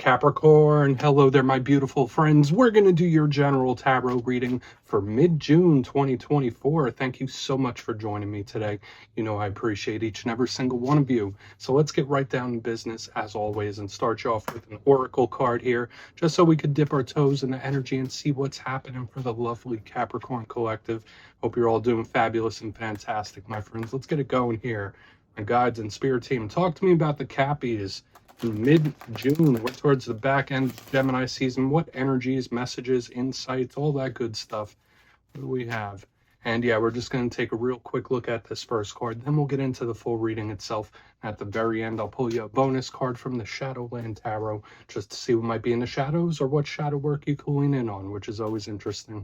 Capricorn, hello there, my beautiful friends. We're going to do your general tarot reading for mid-June 2024. Thank you so much for joining me today. You know I appreciate each and every single one of you. So let's get right down to business as always and start you off with an oracle card here, just so we could dip our toes in the energy and see what's happening for the lovely Capricorn collective. Hope you're all doing fabulous and fantastic, my friends. Let's get it going here. My guides and spirit team, talk to me about the Cappies. Mid-June, we're towards the back end of Gemini season. What energies, messages, insights, all that good stuff. What do we have? And yeah, we're just going to take a real quick look at this first card. Then we'll get into the full reading itself. At the very end, I'll pull you a bonus card from the Shadowland Tarot just to see what might be in the shadows or what shadow work you can lean in on, which is always interesting.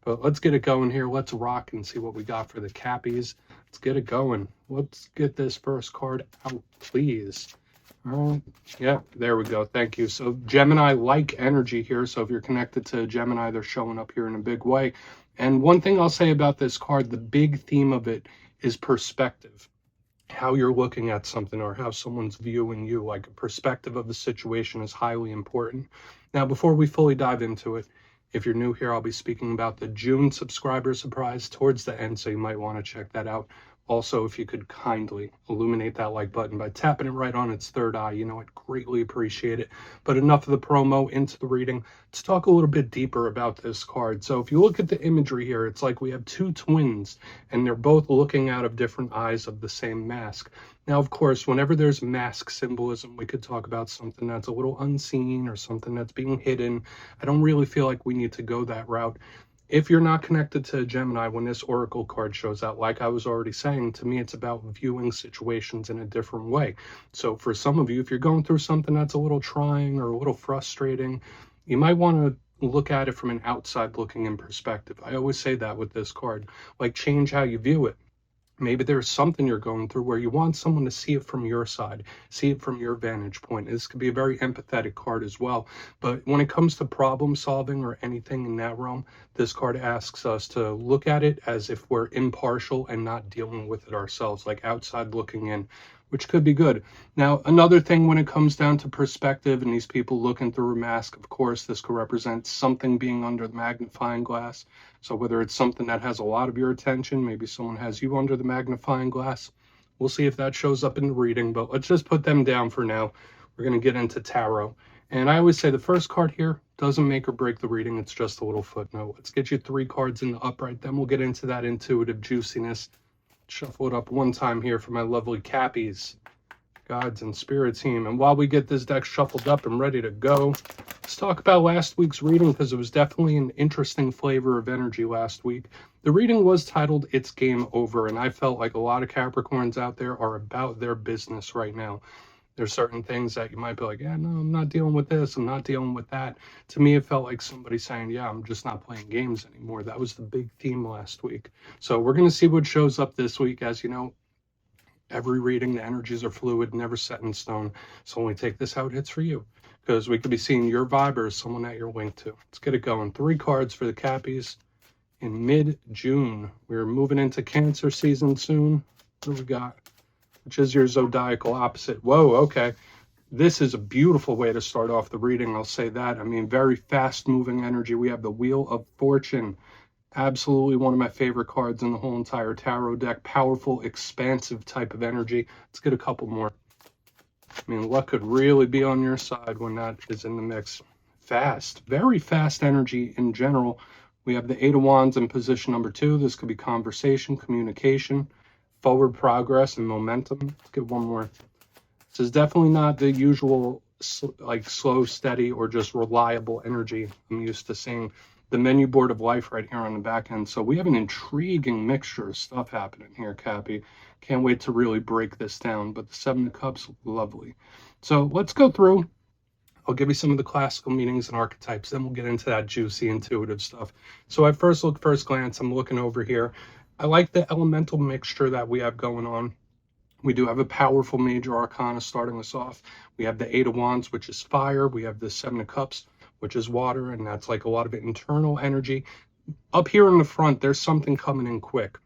But let's get it going here. Let's rock and see what we got for the Cappies. Let's get it going. Let's get this first card out, please. All right. Yeah, there we go. Thank you. So Gemini-like energy here. So if you're connected to Gemini, they're showing up here in a big way. And one thing I'll say about this card, the big theme of it is perspective. How you're looking at something or how someone's viewing you. Like a perspective of the situation is highly important. Now, before we fully dive into it, if you're new here, I'll be speaking about the June subscriber surprise towards the end, so you might want to check that out. Also, if you could kindly illuminate that like button by tapping it right on its third eye, you know, I'd greatly appreciate it. But enough of the promo, into the reading. Let's talk a little bit deeper about this card. So if you look at the imagery here, it's like we have two twins, and they're both looking out of different eyes of the same mask. Now, of course, whenever there's mask symbolism, we could talk about something that's a little unseen or something that's being hidden. I don't really feel like we need to go that route. If you're not connected to Gemini, when this oracle card shows out, like I was already saying, to me, it's about viewing situations in a different way. So for some of you, if you're going through something that's a little trying or a little frustrating, you might want to look at it from an outside looking in perspective. I always say that with this card, like change how you view it. Maybe there's something you're going through where you want someone to see it from your side, see it from your vantage point. This could be a very empathetic card as well. But when it comes to problem solving or anything in that realm, this card asks us to look at it as if we're impartial and not dealing with it ourselves, like outside looking in, which could be good. Now, another thing when it comes down to perspective and these people looking through a mask, of course, this could represent something being under the magnifying glass. So whether it's something that has a lot of your attention, maybe someone has you under the magnifying glass. We'll see if that shows up in the reading, but let's just put them down for now. We're going to get into tarot. And I always say the first card here doesn't make or break the reading. It's just a little footnote. Let's get you 3 cards in the upright. Then we'll get into that intuitive juiciness. Shuffle it up one time here for my lovely Cappies, guides, and spirit team. And while we get this deck shuffled up and ready to go, let's talk about last week's reading, because it was definitely an interesting flavor of energy last week. The reading was titled It's Game Over, and I felt like a lot of Capricorns out there are about their business right now. There's certain things that you might be like, yeah, no, I'm not dealing with this, I'm not dealing with that. To me, it felt like somebody saying, yeah, I'm just not playing games anymore. That was the big theme last week. So we're going to see what shows up this week. As you know, every reading, the energies are fluid, never set in stone. So only take this how it hits for you, because we could be seeing your vibe or someone that you're linked to. Let's get it going. 3 cards for the Cappies in mid-June. We're moving into Cancer season soon. What do we got? Which is your zodiacal opposite. Whoa, okay. This is a beautiful way to start off the reading, I'll say that. I mean, very fast-moving energy. We have the Wheel of Fortune. Absolutely one of my favorite cards in the whole entire tarot deck. Powerful, expansive type of energy. Let's get a couple more. I mean, luck could really be on your side when that is in the mix. Fast, very fast energy in general. We have the 8 of Wands in position number 2. This could be conversation, communication, forward progress, and momentum. Let's get one more. This is definitely not the usual like slow, steady, or just reliable energy I'm used to seeing. The menu board of life right here on the back end. So we have an intriguing mixture of stuff happening here, Cappy. Can't wait to really break this down. But the 7 of Cups, lovely. So let's go through. I'll give you some of the classical meanings and archetypes. Then we'll get into that juicy, intuitive stuff. So at first glance, I'm looking over here. I like the elemental mixture that we have going on. We do have a powerful major arcana starting us off. We have the 8 of Wands, which is fire. We have the 7 of Cups, which is water, and that's like a lot of internal energy. Up here in the front, there's something coming in quick.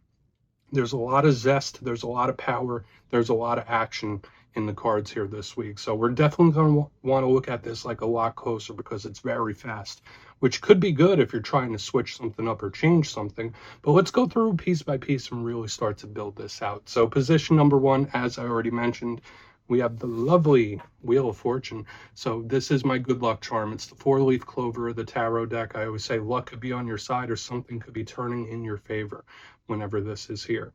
There's a lot of zest. There's a lot of power. There's a lot of action in the cards here this week. So we're definitely going to want to look at this like a lot closer because it's very fast, which could be good if you're trying to switch something up or change something. But let's go through piece by piece and really start to build this out. So position number one, as I already mentioned, we have the lovely Wheel of Fortune. So this is my good luck charm. It's the 4-leaf clover of the tarot deck. I always say luck could be on your side or something could be turning in your favor whenever this is here.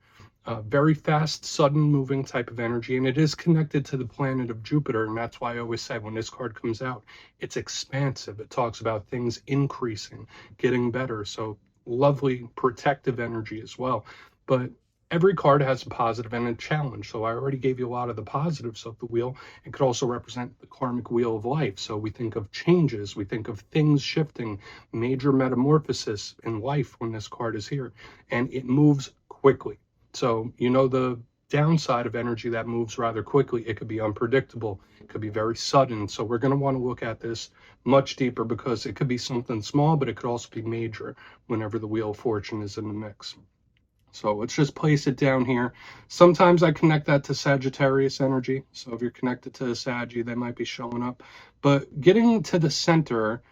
Very fast, sudden moving type of energy, and it is connected to the planet of Jupiter, and that's why I always say when this card comes out, it's expansive. It talks about things increasing, getting better, so lovely protective energy as well. But every card has a positive and a challenge, so I already gave you a lot of the positives of the wheel. It could also represent the karmic wheel of life, so we think of changes, we think of things shifting, major metamorphosis in life when this card is here, and it moves quickly. So, you know, the downside of energy that moves rather quickly, it could be unpredictable, it could be very sudden. So we're going to want to look at this much deeper because it could be something small, but it could also be major whenever the Wheel of Fortune is in the mix. So let's just place it down here. Sometimes I connect that to Sagittarius energy. So if you're connected to the Saggy, they might be showing up. But getting to the center,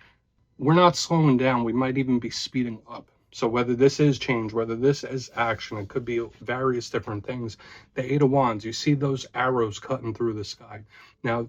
we're not slowing down. We might even be speeding up. So whether this is change, whether this is action, it could be various different things. The Eight of Wands, you see those arrows cutting through the sky. Now,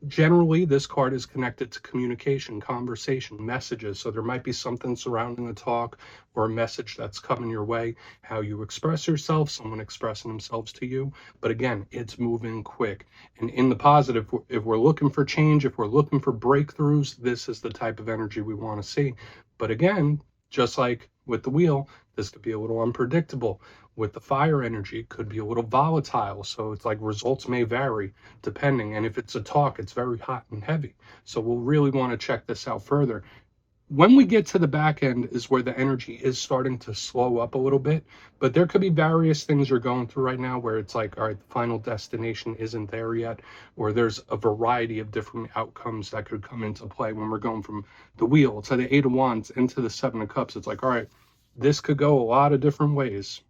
generally, this card is connected to communication, conversation, messages. So there might be something surrounding a talk or a message that's coming your way, how you express yourself, someone expressing themselves to you. But again, it's moving quick. And in the positive, if we're looking for change, if we're looking for breakthroughs, this is the type of energy we want to see. But again, just like with the wheel, this could be a little unpredictable. With the fire energy, it could be a little volatile. So it's like results may vary depending. And if it's a talk, it's very hot and heavy. So we'll really want to check this out further. When we get to the back end is where the energy is starting to slow up a little bit, but there could be various things you're going through right now where it's like, all right, the final destination isn't there yet, or there's a variety of different outcomes that could come into play when we're going from the wheel to the Eight of Wands into the Seven of Cups. It's like, all right, this could go a lot of different ways.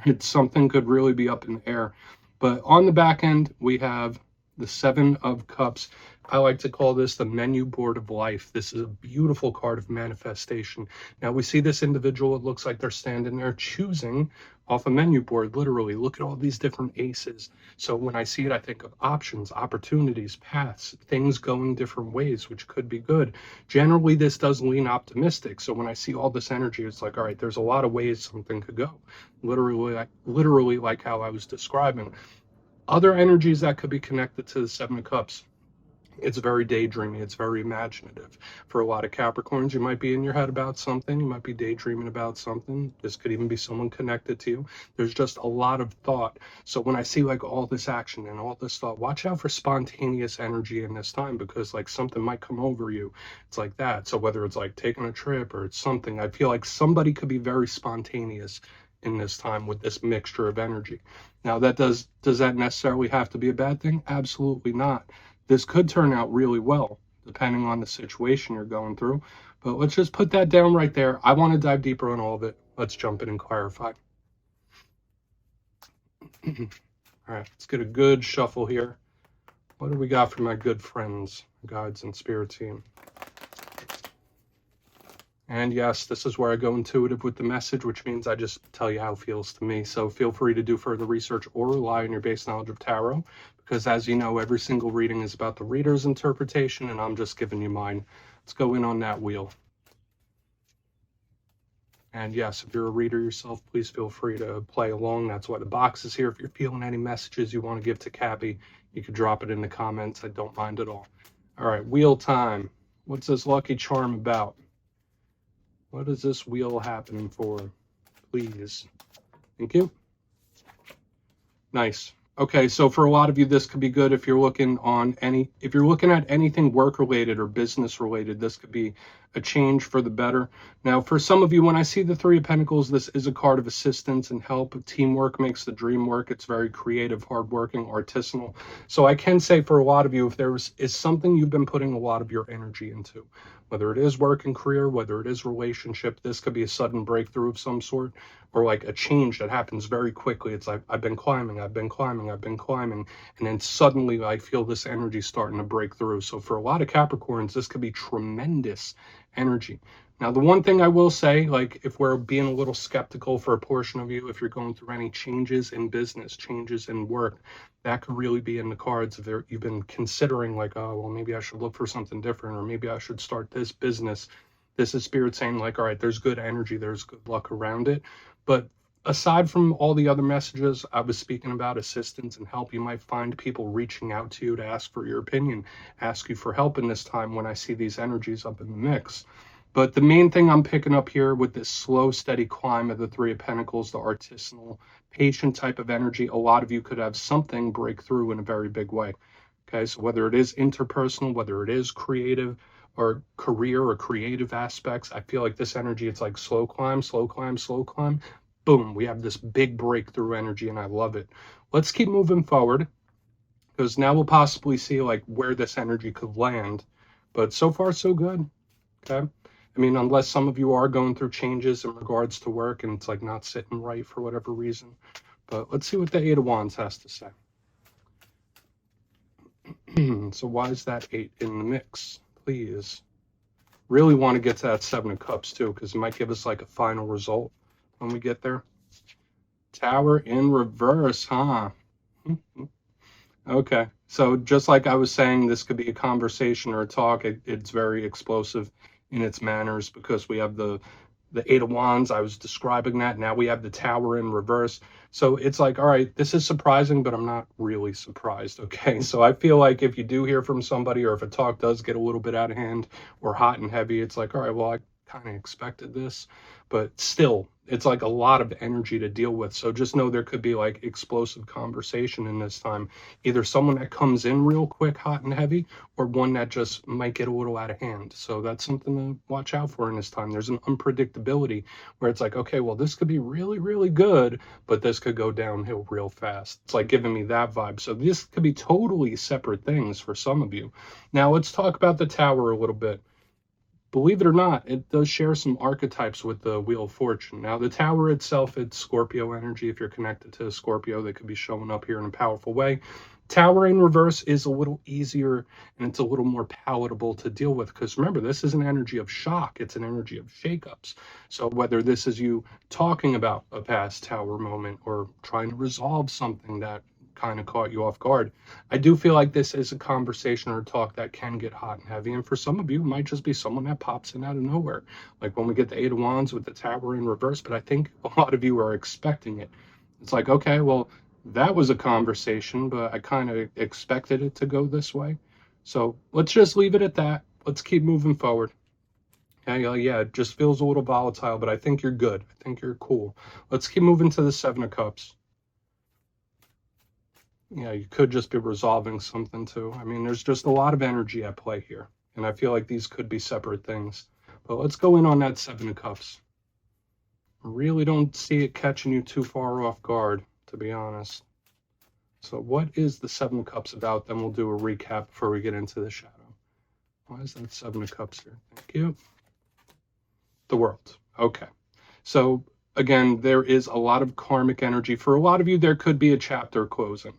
Right? Something could really be up in the air. But on the back end, we have the Seven of Cups. I like to call this the menu board of life. This is a beautiful card of manifestation. Now we see this individual, it looks like they're standing there choosing off a menu board, literally. Look at all these different aces. So when I see it, I think of options, opportunities, paths, things going different ways, which could be good. Generally, this does lean optimistic. So when I see all this energy, it's like, all right, there's a lot of ways something could go. Literally like how I was describing. Other energies that could be connected to the Seven of Cups, it's very daydreaming, it's very imaginative. For a lot of Capricorns, you might be in your head about something, you might be daydreaming about something. This could even be someone connected to you. There's just a lot of thought. So when I see like all this action and all this thought, watch out for spontaneous energy in this time, because like something might come over you. It's like that. So whether it's like taking a trip or it's something, I feel like somebody could be very spontaneous in this time with this mixture of energy. Now does that necessarily have to be a bad thing? Absolutely not. This could turn out really well depending on the situation you're going through, but let's just put that down right there. I want to dive deeper on all of it. Let's jump in and clarify. All right, let's get a good shuffle here. What do we got for my good friends, guides, and spirit team? And yes, this is where I go intuitive with the message, which means I just tell you how it feels to me. So feel free to do further research or rely on your base knowledge of tarot, because as you know, every single reading is about the reader's interpretation, and I'm just giving you mine. Let's go in on that wheel. And yes, if you're a reader yourself, please feel free to play along. That's why the box is here. If you're feeling any messages you want to give to Cappy, you can drop it in the comments. I don't mind at all. All right, wheel time. What's this lucky charm about? What is this wheel happening for? Please. Thank you. Nice. Okay, so for a lot of you, this could be good if you're looking at anything work related or business related. This could be a change for the better. Now, for some of you, when I see the Three of Pentacles, this is a card of assistance and help. Teamwork makes the dream work. It's very creative, hardworking, artisanal. So I can say for a lot of you, if there is something you've been putting a lot of your energy into, whether it is work and career, whether it is relationship, this could be a sudden breakthrough of some sort, or like a change that happens very quickly. It's like, I've been climbing, I've been climbing, and then suddenly I feel this energy starting to break through. So for a lot of Capricorns, this could be tremendous energy. Now, the one thing I will say, like if we're being a little skeptical for a portion of you, if you're going through any changes in business, changes in work, that could really be in the cards. If you've been considering like, oh, well, maybe I should look for something different, or maybe I should start this business. This is Spirit saying like, all right, there's good energy, there's good luck around it. But aside from all the other messages I was speaking about, assistance and help, you might find people reaching out to you to ask for your opinion, ask you for help in this time when I see these energies up in the mix. But the main thing I'm picking up here with this slow, steady climb of the Three of Pentacles, the artisanal, patient type of energy, a lot of you could have something break through in a very big way. Okay, so whether it is interpersonal, whether it is creative or career or creative aspects, I feel like this energy, it's like slow climb, slow climb, slow climb. Boom, we have this big breakthrough energy, and I love it. Let's keep moving forward, because now we'll possibly see like where this energy could land. But so far, so good. Okay. I mean, unless some of you are going through changes in regards to work and it's like not sitting right for whatever reason. But let's see what the Eight of Wands has to say. So why is that 8 in the mix? Please. Really want to get to that 7 of Cups too, because it might give us like a final result when we get there. Tower in reverse, huh? Okay. So just like I was saying, this could be a conversation or a talk. It's very explosive in its manners because we have the Eight of Wands. I was describing that. Now we have the Tower in reverse. So it's like, all right, this is surprising, but I'm not really surprised. Okay. So I feel like if you do hear from somebody, or if a talk does get a little bit out of hand or hot and heavy, it's like, all right, well, I kind of expected this, but still, it's like a lot of energy to deal with. So just know there could be like explosive conversation in this time, either someone that comes in real quick, hot and heavy, or one that just might get a little out of hand. So that's something to watch out for in this time. There's an unpredictability where it's like, okay, well, this could be really, really good, but this could go downhill real fast. It's like giving me that vibe. So this could be totally separate things for some of you. Now let's talk about the Tower a little bit. Believe it or not, it does share some archetypes with the Wheel of Fortune. Now, the Tower itself, it's Scorpio energy. If you're connected to Scorpio, they could be showing up here in a powerful way. Tower in reverse is a little easier and it's a little more palatable to deal with, because remember, this is an energy of shock. It's an energy of shakeups. So whether this is you talking about a past Tower moment or trying to resolve something that kind of caught you off guard, I do feel like this is a conversation or a talk that can get hot and heavy. And for some of you, it might just be someone that pops in out of nowhere, like when we get the Eight of Wands with the Tower in reverse. But I think a lot of you are expecting it. It's like, okay, well, that was a conversation, but I kind of expected it to go this way. So let's just leave it at that. Let's keep moving forward. Yeah, it just feels a little volatile, but I think you're good. I think you're cool. Let's keep moving to the Seven of Cups. Yeah, you could just be resolving something too. I mean, there's just a lot of energy at play here, and I feel like these could be separate things. But let's go in on that Seven of Cups. I really don't see it catching you too far off guard, to be honest. So what is the Seven of Cups about? Then we'll do a recap before we get into the shadow. Why is that Seven of Cups here? Thank you. The World. Okay. So again, there is a lot of karmic energy. For a lot of you, there could be a chapter closing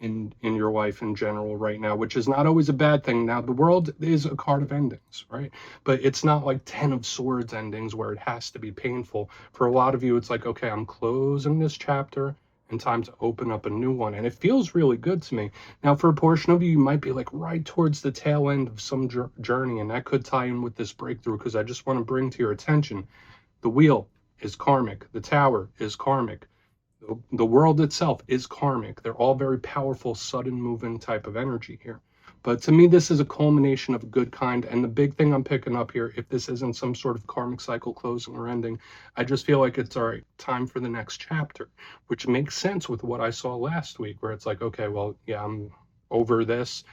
in your life in general right now, which is not always a bad thing. Now, the World is a card of endings, right? But it's not like 10 of Swords endings where it has to be painful. For a lot of you, it's like, okay, I'm closing this chapter and time to open up a new one. And it feels really good to me. Now, for a portion of you, you might be like right towards the tail end of some journey, and that could tie in with this breakthrough, because I just want to bring to your attention, the Wheel is karmic. The Tower is karmic. The World itself is karmic. They're all very powerful, sudden moving type of energy here. But to me, this is a culmination of a good kind. And the big thing I'm picking up here, if this isn't some sort of karmic cycle closing or ending, I just feel like it's all right, time for the next chapter, which makes sense with what I saw last week, where it's like, okay, well, yeah, I'm over this.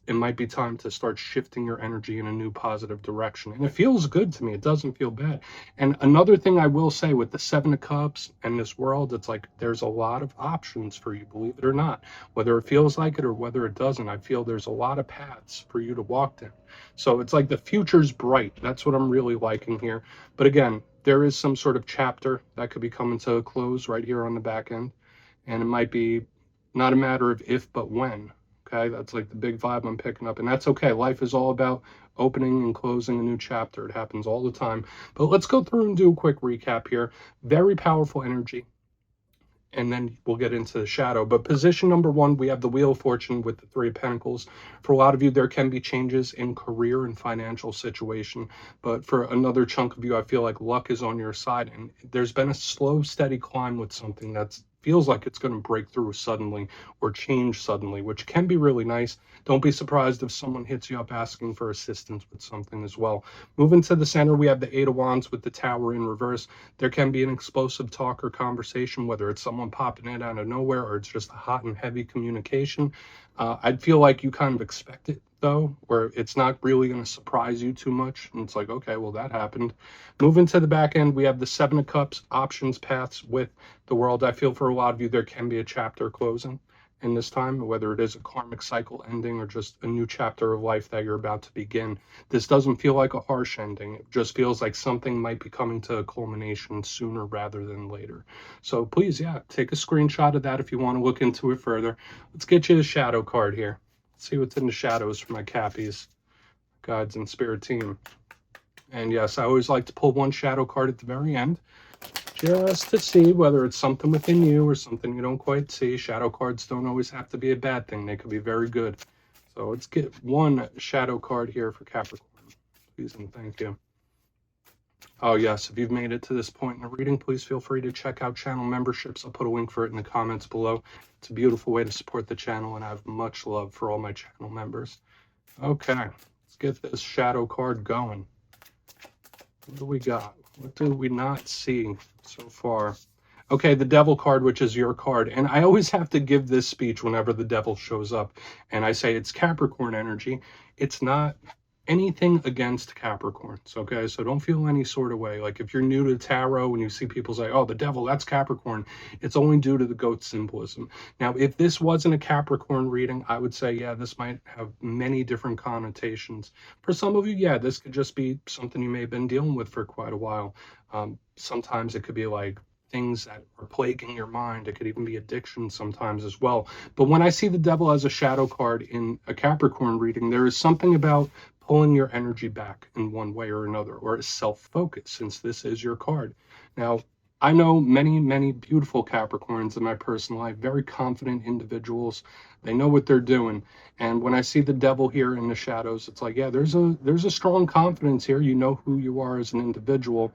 It might be time to start shifting your energy in a new positive direction. And it feels good to me. It doesn't feel bad. And another thing I will say with the Seven of Cups and this World, it's like there's a lot of options for you, believe it or not. Whether it feels like it or whether it doesn't, I feel there's a lot of paths for you to walk down. So it's like the future's bright. That's what I'm really liking here. But again, there is some sort of chapter that could be coming to a close right here on the back end. And it might be not a matter of if, but when. Okay, that's like the big vibe I'm picking up, and that's okay. Life is all about opening and closing a new chapter. It happens all the time. But let's go through and do a quick recap here. Very powerful energy, and then we'll get into the shadow. But position number one, we have the Wheel of Fortune with the Three of Pentacles. For a lot of you, there can be changes in career and financial situation. But for another chunk of you, I feel like luck is on your side. And there's been a slow, steady climb with something that feels like it's going to break through suddenly or change suddenly, which can be really nice. Don't be surprised if someone hits you up asking for assistance with something as well. Moving to the center, we have the Eight of Wands with the Tower in reverse. There can be an explosive talk or conversation, whether it's someone popping in out of nowhere or it's just a hot and heavy communication. I'd feel like you kind of expect it, though, where it's not really going to surprise you too much. And it's like, okay, well, that happened. Moving to the back end, we have the Seven of Cups, options, paths with the World. I feel for a lot of you, there can be a chapter closing in this time, whether it is a karmic cycle ending or just a new chapter of life that you're about to begin. This doesn't feel like a harsh ending. It just feels like something might be coming to a culmination sooner rather than later. So please, yeah, take a screenshot of that if you want to look into it further. Let's get you the shadow card here. Let's see what's in the shadows for my Cappies, guides, and spirit team. And yes, I always like to pull one shadow card at the very end, just to see whether it's something within you or something you don't quite see. Shadow cards don't always have to be a bad thing. They could be very good. So let's get one shadow card here for Capricorn. Please and thank you. Oh yes, if you've made it to this point in the reading, please feel free to check out channel memberships. I'll put a link for it in the comments below. It's a beautiful way to support the channel, and I have much love for all my channel members. Okay, let's get this shadow card going. What do we got? What do we not see so far? Okay, the Devil card, which is your card. And I always have to give this speech whenever the Devil shows up. And I say it's Capricorn energy. It's not anything against Capricorns, okay? So don't feel any sort of way. Like if you're new to tarot and you see people say, oh, the Devil, that's Capricorn, it's only due to the goat symbolism. Now, if this wasn't a Capricorn reading, I would say, yeah, this might have many different connotations. For some of you, yeah, this could just be something you may have been dealing with for quite a while. Sometimes it could be like things that are plaguing your mind. It could even be addiction sometimes as well. But when I see the Devil as a shadow card in a Capricorn reading, there is something about pulling your energy back in one way or another, or self-focus, since this is your card. Now, I know many, many beautiful Capricorns in my personal life, very confident individuals. They know what they're doing. And when I see the Devil here in the shadows, it's like, yeah, there's a strong confidence here. You know who you are as an individual.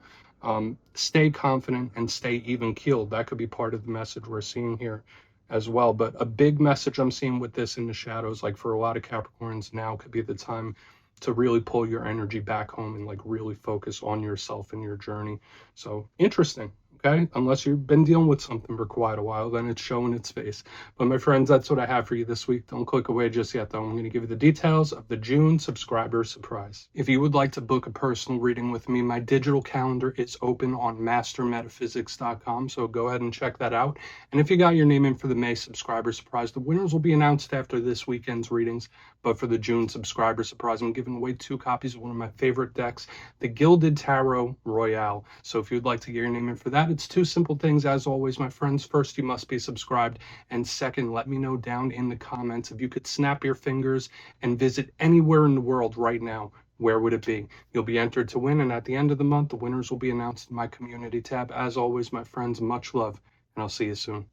Stay confident and stay even keeled. That could be part of the message we're seeing here as well. But a big message I'm seeing with this in the shadows, like for a lot of Capricorns, now could be the time to really pull your energy back home and like really focus on yourself and your journey. So interesting. Okay, unless you've been dealing with something for quite a while, then it's showing its face. But my friends, that's what I have for you this week. Don't click away just yet, though. I'm going to give you the details of the June subscriber surprise. If you would like to book a personal reading with me, my digital calendar is open on mastermetaphysics.com, so go ahead and check that out. And if you got your name in for the May subscriber surprise, the winners will be announced after this weekend's readings. But for the June subscriber surprise, I'm giving away 2 copies of one of my favorite decks, the Gilded Tarot Royale. So if you'd like to get your name in for that, it's 2 simple things, as always, my friends. First, you must be subscribed. And second, let me know down in the comments if you could snap your fingers and visit anywhere in the world right now. Where would it be? You'll be entered to win, and at the end of the month, the winners will be announced in my community tab. As always, my friends, much love, and I'll see you soon.